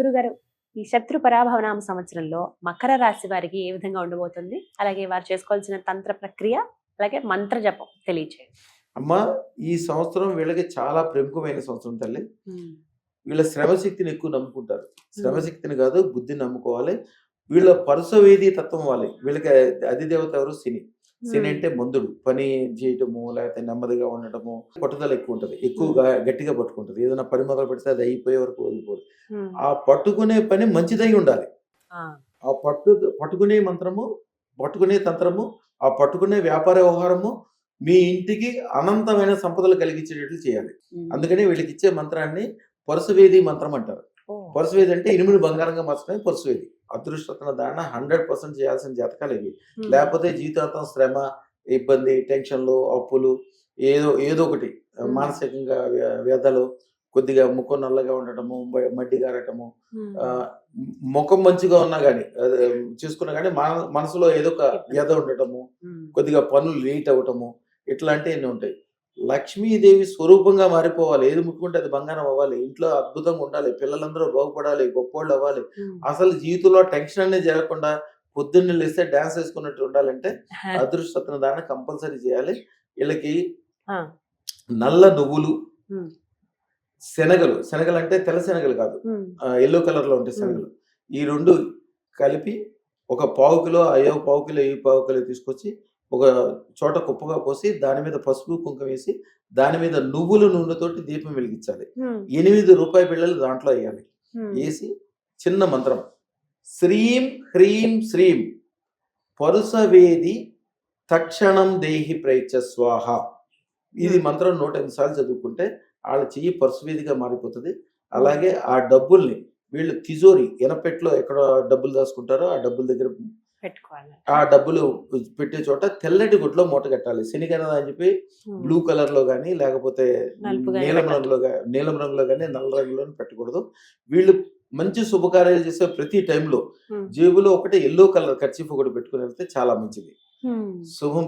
గురుగారు, ఈ శత్రు పరాభవనామ సంవత్సరంలో మకర రాశి వారికి ఏ విధంగా ఉండబోతుంది, అలాగే వారు చేసుకోవాల్సిన తంత్ర ప్రక్రియ, అలాగే మంత్ర జపం తెలియచేయండి. అమ్మా, ఈ సంవత్సరం వీళ్ళకి చాలా ప్రముఖమైన సంవత్సరం తల్లి. వీళ్ళ శ్రమశక్తిని ఎక్కువ నమ్ముకుంటారు. శ్రమశక్తిని కాదు, బుద్ధిని నమ్ముకోవాలి. వీళ్ళ పరుసవేది తత్వం వాలి. వీళ్ళకి అధిదేవత ఎవరు? శని. శని అంటే మందుడు, పని చేయటము, లేకపోతే నెమ్మదిగా ఉండటము, పట్టుదల ఎక్కువ ఉంటుంది, ఎక్కువగా గట్టిగా పట్టుకుంటుంది. ఏదైనా పని మొదలు పెడితే అది అయిపోయే వరకు వదిలిపోదు. ఆ పట్టుకునే పని మంచిదై ఉండాలి. ఆ పట్టుకునే మంత్రము, పట్టుకునే తంత్రము, ఆ పట్టుకునే వ్యాపార వ్యవహారము మీ ఇంటికి అనంతమైన సంపదలు కలిగించేటట్లు చేయాలి. అందుకని వీళ్ళకి ఇచ్చే మంత్రాన్ని పరుసవేది మంత్రం అంటారు. పరుసవేది అంటే ఇనుముని బంగారంగా మార్చడమే పరుసవేది. అదృష్టతన దాన 100% చేయాల్సిన జాతకాలు ఇవి. లేకపోతే జీవితాంతం శ్రమ, ఇబ్బంది, టెన్షన్లు, అప్పులు, ఏదో ఒకటి మానసికంగా వ్యధలు, కొద్దిగా ముఖం నల్లగా ఉండటము, మడ్డి గారటము, ముఖం మంచిగా ఉన్నా కానీ చూసుకున్నా కానీ మనసులో ఏదో ఒక వ్యధ ఉండటము, కొద్దిగా పనులు లేట్ అవ్వటము, ఇట్లాంటివన్నీ ఉంటాయి. లక్ష్మీదేవి స్వరూపంగా మారిపోవాలి. ఏది ముట్టుకుంటే అది బంగారం అవ్వాలి. ఇంట్లో అద్భుతంగా ఉండాలి. పిల్లలందరూ బాగుపడాలి, గొప్పోళ్ళు అవ్వాలి. అసలు జీవితంలో టెన్షన్ అనేది జరగకుండా పొద్దున్న లేస్తే డాన్స్ వేసుకున్నట్టు ఉండాలంటే అదృష్టతన దాన్ని కంపల్సరీ చేయాలి. వీళ్ళకి నల్ల నువ్వులు, శనగలు అంటే తెల్ల శనగలు కాదు, ఎల్లో కలర్ లో ఉంటాయి శనగలు. ఈ రెండు కలిపి ఒక పావు కిలో తీసుకొచ్చి ఒక చోట కుప్పగా పోసి దాని మీద పసుపు కుంకుమ వేసి దాని మీద నువ్వుల నూనెతోటి దీపం వెలిగించాలి. 8 రూపాయి బిళ్ళలు దాంట్లో వేయాలి. వేసి చిన్న మంత్రం శ్రీం హ్రీం శ్రీం పరుసవేది తక్షణం దేహి ప్రేచ స్వాహ. ఇది మంత్రం 108 సార్లు చదువుకుంటే వాళ్ళ చెయ్యి పరుసవేదిగా మారిపోతుంది. అలాగే ఆ డబ్బుల్ని వీళ్ళు తిజోరి ఎనపెట్లో ఎక్కడ డబ్బులు దాచుకుంటారో ఆ డబ్బుల దగ్గర పెట్టుకోవాలి. ఆ డబ్బులు పెట్టే చోట తెల్లటి గుడ్లో మూట కట్టాలి. శనిగన అని చెప్పి బ్లూ కలర్ లో గానీ, లేకపోతే నీలం రంగులో గానీ, నల్ల రంగులో పెట్టకూడదు. వీళ్ళు మంచి శుభకార్యాలు చేసే ప్రతి టైంలో జేబులో ఒకటి ఎల్లో కలర్ కర్చీఫ్ ఒకటి పెట్టుకుని వెళ్తే చాలా మంచిది. శుభం.